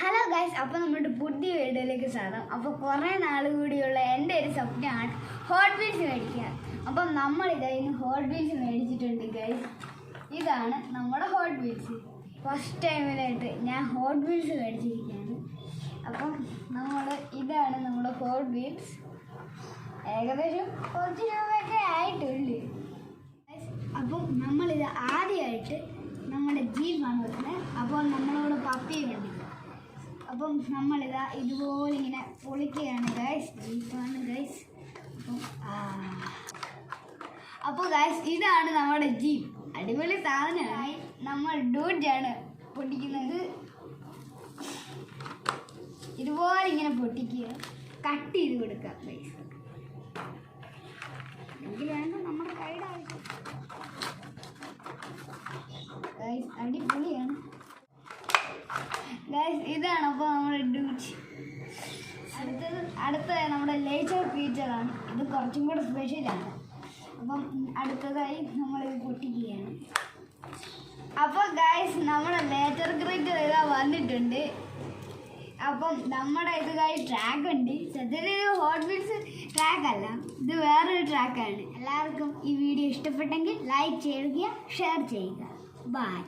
Hello guys, അപ്പോൾ നമ്മുടെ പുതിയ വീഡിയോയിലേക്ക് സ്വാഗതം. അപ്പോൾ കുറേ നാൾ കൂടിയുള്ള എൻ്റെ ഒരു സ്വപ്നമാണ് ഹോട്ട് വീൽസ് മേടിക്കുക. അപ്പം നമ്മളിതായിരുന്നു ഹോട്ട് വീൽസ് മേടിച്ചിട്ടുണ്ട് ഗൈസ്. ഇതാണ് നമ്മുടെ ഹോട്ട് വീൽസ്. ഫസ്റ്റ് ടൈമിലായിട്ട് ഞാൻ ഹോട്ട് വീൽസ് മേടിച്ചിരിക്കുകയാണ്. അപ്പം ഇതാണ് നമ്മുടെ ഹോട്ട് വീൽസ്. ഏകദേശം കുറച്ച് രൂപയൊക്കെ ആയിട്ടുള്ളൂ. അപ്പം നമ്മളിത് ആദ്യമായിട്ട് നമ്മുടെ ജീപ്പാണ് വെക്കുന്നത്. അപ്പോൾ നമ്മളോട് പപ്പിയും ഉണ്ട്. അപ്പം നമ്മളിതാ ഇതുപോലെ ഇങ്ങനെ പൊളിക്കുകയാണ് ഗൈസ്. ജീപ്പാണ് ഗൈസ്. അപ്പോൾ ഗൈസ് ഇതാണ് നമ്മുടെ ജീപ്പ്. അടിപൊളി സാധനമായി. നമ്മൾ ഡൂഡാണ് പൊട്ടിക്കുന്നത്. ഇതുപോലെ ഇങ്ങനെ പൊട്ടിക്കുക, കട്ട് ചെയ്ത് കൊടുക്കുക ഗൈസ്. എങ്കിൽ വേണ്ട നമ്മുടെ കൈയുടെ ആവശ്യം ഗൈസ്. അടിപൊളിയാണ് ഗൈസ്. ഇതാണ് അപ്പോൾ നമ്മുടെ ഡൂച്ച്. അടുത്തതായി നമ്മുടെ ലേച്ചർ ഫീച്ചറാണ്. ഇത് കുറച്ചും കൂടെ സ്പെഷ്യലാണ്. അപ്പം അടുത്തതായി നമ്മളിത് പൊട്ടിക്കുകയാണ്. അപ്പോൾ ഗൈസ് നമ്മുടെ ലേച്ചർ ഗ്രേറ്റർ ഇതാ വന്നിട്ടുണ്ട്. അപ്പം നമ്മുടെ ഇതായി ട്രാക്ക് ഉണ്ട്. സത്യത്തിൽ ഹോട്ട് വീൽസ് ട്രാക്കല്ല, ഇത് വേറൊരു ട്രാക്കാണ്. എല്ലാവർക്കും ഈ വീഡിയോ ഇഷ്ടപ്പെട്ടെങ്കിൽ ലൈക്ക് ചെയ്യുക, ഷെയർ ചെയ്യുക. ബൈ.